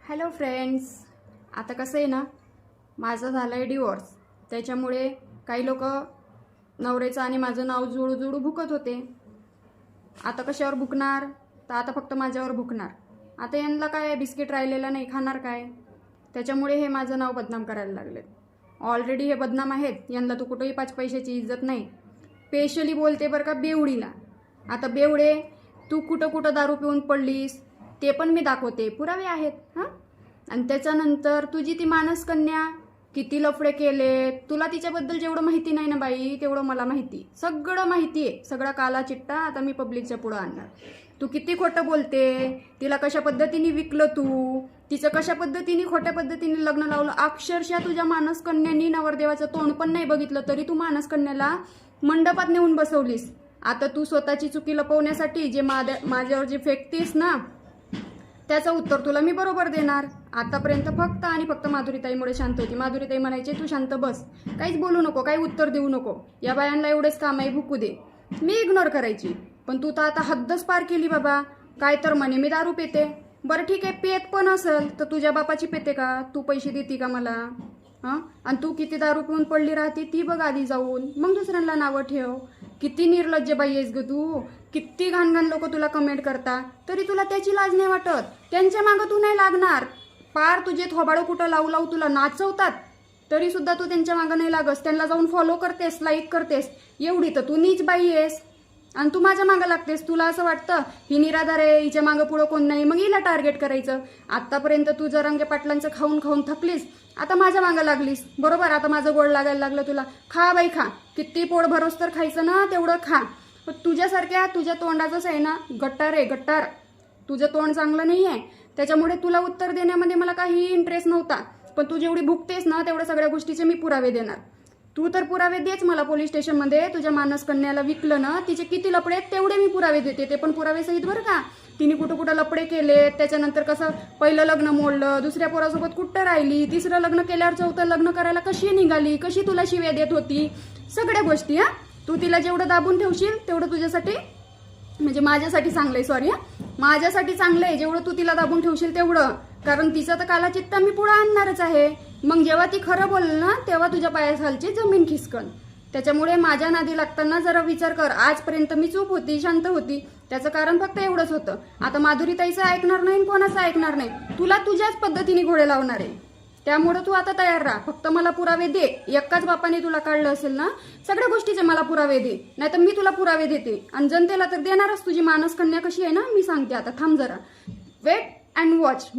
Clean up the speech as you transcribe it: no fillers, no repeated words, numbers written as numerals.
Hello friends, आता कसं आहे ना, माझं झालं आहे डिवोर्स. त्याच्यामुळे काही लोक नवऱ्याचं आणि माझं नाव जुळू जुळू भुकत होते. आता कशावर भुकणार? तर आता फक्त माझ्यावर भुकणार. आता यांना काय बिस्किट राहिलेलं नाही, खाणार काय? त्याच्यामुळे हे माझं नाव बदनाम करायला लागले. ऑलरेडी हे बदनाम आहेत, यांना तू कुठेही 5 पैशाची इज्जत नाही. स्पेशली बोलते बरं का बेवडीला. आता बेवडे, तू कुठं कुठं दारू पिऊन पडलीस ते पण मी दाखवते, पुरावे आहेत. हां, आणि त्याच्यानंतर तुझी ती मानसकन्या किती लफडे केले, तुला तिच्याबद्दल जेवढं माहिती नाही ना बाई, तेवढं मला माहिती. सगळं माहिती आहे, सगळा काला चिट्टा आता मी पब्लिकच्या पुढं आणणार. तू किती खोटं बोलते, तिला कशा पद्धतीने विकलं तू, तिचं कशा पद्धतीने खोट्या पद्धतीने लग्न लावलं. अक्षरशः तुझ्या मानसकन्यानी नवरदेवाचं तोंड पण नाही बघितलं, तरी तू मानसकन्याला मंडपात नेऊन बसवलीस. आता तू स्वतःची चुकी लपवण्यासाठी जे माझ्यावर जे फेकतीस ना, त्याचं उत्तर तुला मी बरोबर देणार. आतापर्यंत फक्त आणि फक्त माधुरीताईमुळे शांत होती. माधुरीताई म्हणायचे तू शांत बस, काहीच बोलू नको, काही उत्तर देऊ नको, या बायांना एवढेच काम आहे, भुकू दे. मी इग्नोर करायची. पण तू तर आता हद्दच पार केली बाबा. काय तर म्हणे मी दारू पिते. बरं ठीक आहे, पेत पण असेल तर तुझ्या बापाची पेते का? तू पैसे देते का मला? हां, आणि तू किती दारू पिऊन पडली राहते ती बघ आधी जाऊन, मग दुसऱ्यांना नावं ठेव. किती निर्लज्ज बाई आहेस ग तू. किती घाण घाण लोक तुला कमेंट करता, तरी तुला त्याची लाज नाही वाटत. त्यांच्या मागं तू नाही लागणार. पार तुझे थोबाडं कुठं लावू लावू तुला नाचवतात, तरी सुद्धा तू त्यांच्या मागं नाही लागस. त्यांना जाऊन फॉलो करतेस, लाईक करतेस. एवढी तर तू नीच बाई आहेस आणि तू माझ्या मागं लागतेस. तुला असं वाटतं ही निराधार आहे, हिच्या मागं पुढं कोण नाही, मग हिला टार्गेट करायचं. आतापर्यंत तू जरांगे पाटलांचं खाऊन खाऊन थकलीस, आता माझ्या मागं लागलीस. बरोबर, आता माझं गोड लागायला लागलं तुला. खा बाई खा, किती पोट भरोस तर खायचं ना तेवढं खा. पण तुझ्यासारख्या तुझ्या तोंडाचंच आहे ना, गट्टार आहे गट्टार. तुझं तोंड चांगलं नाही आहे, त्याच्यामुळे तुला उत्तर देण्यामध्ये मला काही इंटरेस्ट नव्हता. पण तू जेवढी भुकतेस ना, तेवढ्या सगळ्या गोष्टीचे मी पुरावे देणार. तू तर पुरावे देच मला. पोलीस स्टेशनमध्ये तुझ्या मानसकन्याला विकलं ना, तिचे किती लपडे आहेत तेवढे मी पुरावे देते. ते पण पुरावे सहित बरं का. तिने कुठं कुठं लपडे केले, त्याच्यानंतर कसं पहिलं लग्न मोडलं, दुसऱ्या पोरासोबत कुठं राहिली, तिसरं लग्न केल्यावर चौथं लग्न करायला कशी निघाली, कशी तुला शिव्या देत होती, सगळ्या गोष्टी. हां, तू तिला जेवढं दाबून ठेवशील तेवढं तुझ्यासाठी, म्हणजे माझ्यासाठी चांगलं आहे. सॉरी, माझ्यासाठी चांगलं आहे जेवढं तू तिला दाबून ठेवशील तेवढं. कारण तिचं तर कालाचित्ता मी पुढे आणणारच आहे. मग जेव्हा ती खरं बोलेल ना, तेव्हा तुझ्या पायाखालची जमीन खिसकन. त्याच्यामुळे माझ्या नादी लागताना जरा विचार कर. आजपर्यंत मी चूप होती, शांत होती, त्याचं कारण फक्त एवढंच होतं. आता माधुरीताईचं ऐकणार नाही, कोणाचं ऐकणार नाही. तुला तुझ्याच पद्धतीने घोडे लावणार आहे. त्यामुळे तू आता तयार राहा. फक्त मला पुरावे दे. एकाच बापाने तुला काढलं असेल ना, सगळ्या गोष्टीचे मला पुरावे दे, नाहीतर मी तुला पुरावे देते. आणि जनतेला तर देणारच. तुझी मानसकन्या कशी आहे ना, मी सांगते. आता थांब जरा, वेट अँड वॉच.